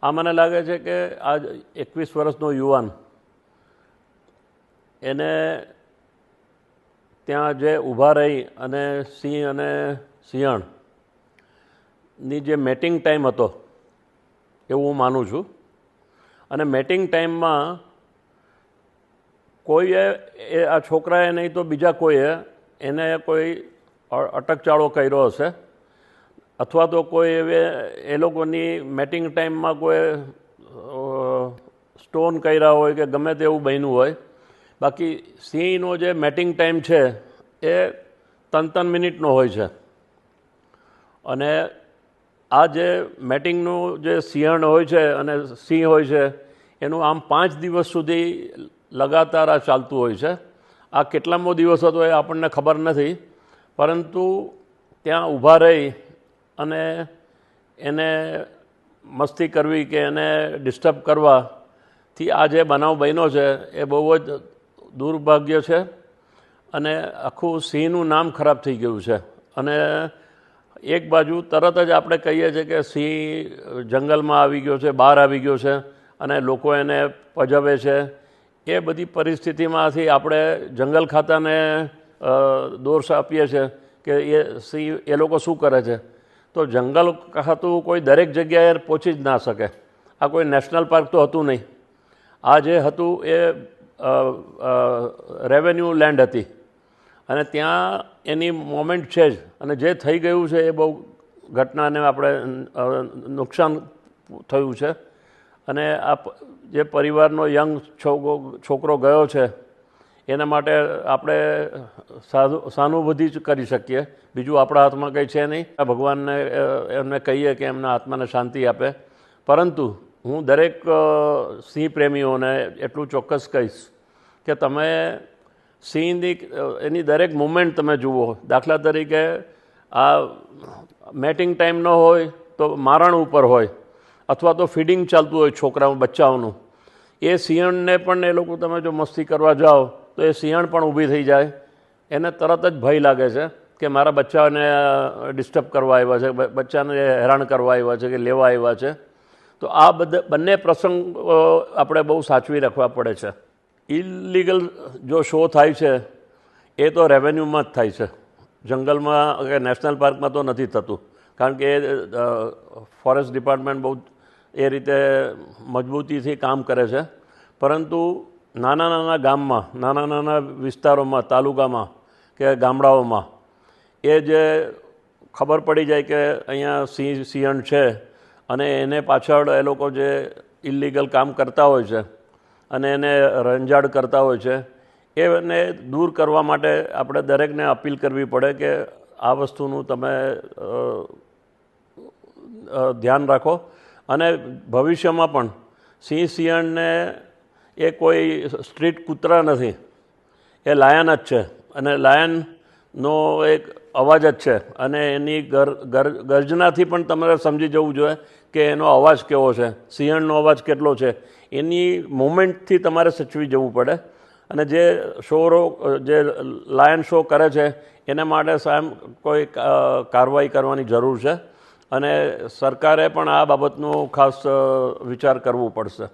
આ મને લાગે છે કે આ 21 વર્ષનો યુવાન એને ત્યાં જે ઊભા રહી અને સિંહ અને સિંહણની જે મેટિંગ ટાઈમ હતો એવું હું માનું છું. અને મેટિંગ ટાઈમમાં કોઈએ આ છોકરાએ નહીં તો બીજા કોઈએ એને કોઈ અટકચાળો કર્યો હશે, અથવા તો કોઈ એ લોકોની મેટિંગ ટાઈમમાં કોઈ સ્ટોન કર્યા હોય કે ગમે તેવું બન્યું હોય. બાકી સિંહનો જે મેટિંગ ટાઈમ છે એ 3 મિનિટનો હોય છે. અને આ જે મેટિંગનું જે સિંહણ હોય છે અને સિંહ હોય છે એનું આમ 5 દિવસ સુધી લગાતાર આ ચાલતું હોય છે. આ કેટલામો દિવસ હતો એ આપણને ખબર નથી, પરંતુ ત્યાં ઊભા રહી અને એને મસ્તી કરવી કે એને ડિસ્ટર્બ કરવાથી આ જે બનાવ બન્યો છે એ બહુ જ દુર્ભાગ્ય છે. અને આખું સિંહનું નામ ખરાબ થઈ ગયું છે. અને એક બાજુ તરત જ આપણે કહીએ છીએ કે સિંહ જંગલમાં આવી ગયો છે, બહાર આવી ગયો છે અને લોકો એને પજવે છે. એ બધી પરિસ્થિતિમાંથી આપણે જંગલ ખાતાને દોષ આપીએ છીએ કે એ સિંહ એ લોકો શું કરે છે. તો જંગલ ખાતું કોઈ દરેક જગ્યાએ પહોંચી જ ના શકે. આ કોઈ નેશનલ પાર્ક તો હતું નહીં. આ જે હતું એ રેવન્યુ લેન્ડ હતી અને ત્યાં એની મોમેન્ટ છે જ. અને જે થઈ ગયું છે એ બહુ ઘટનાને આપણે નુકસાન થયું છે. અને આ જે પરિવારનો યંગ છોકરો ગયો છે એના માટે આપણે સહાનુભૂતિ જ કરી શકીએ. બીજું આપણા હાથમાં કંઈ છે નહીં. ભગવાનને એમને કહીએ કે એમના આત્માને શાંતિ આપે. પરંતુ હું દરેક સિંહ પ્રેમીઓને એટલું ચોક્કસ કહીશ કે તમે સિંહની એની દરેક મુમેન્ટ તમે જુઓ. દાખલા તરીકે આ મેટિંગ ટાઈમ ન હોય તો મારણ ઉપર હોય અથવા તો ફીડિંગ ચાલતું હોય છોકરાઓ બચ્ચાઓનું, એ સિંહણને પણ એ લોકો તમે જો મસ્તી કરવા જાઓ તો એ સિંહણ પણ ઊભી થઈ જાય. એને તરત જ ભય લાગે છે કે મારા બચ્ચાને ડિસ્ટર્બ કરવા આવ્યા છે, બચ્ચાને હેરાન કરવા આવ્યા છે કે લેવા આવ્યા છે. તો આ બંને પ્રસંગ આપણે બહુ સાચવી રાખવા પડે છે. ઇલીગલ જો શો થાય છે એ તો રેવન્યુમાં જ થાય છે. જંગલમાં કે નેશનલ પાર્કમાં તો નથી થતું, કારણ કે ફોરેસ્ટ ડિપાર્ટમેન્ટ બહુ એ રીતે મજબૂતીથી કામ કરે છે. પરંતુ નાના નાના ગામમાં, નાના નાના વિસ્તારોમાં, તાલુકામાં કે ગામડાઓમાં એ જે ખબર પડી જાય કે અહીંયા સિંહણ છે અને એને પાછળ એ લોકો જે ઇલીગલ કામ કરતા હોય છે અને એને રંજાડ કરતા હોય છે, એને દૂર કરવા માટે આપણે દરેકને અપીલ કરવી પડે કે આ વસ્તુનું તમે ધ્યાન રાખો. અને ભવિષ્યમાં પણ સિંહણને એ કોઈ સ્ટ્રીટ કૂતરા નથી, એ લાયન જ છે. અને લાયનનો એક અવાજ જ છે. અને એની ગર્જનાથી પણ તમારે સમજી જવું જોઈએ કે એનો અવાજ કેવો છે, સિંહણનો અવાજ કેટલો છે. એની મુમેન્ટથી તમારે સચવી જવું પડે. અને જે જે લાયન શો કરે છે એના માટે કોઈ કાર્યવાહી કરવાની જરૂર છે. અને સરકારે પણ આ બાબતનો ખાસ વિચાર કરવો પડશે.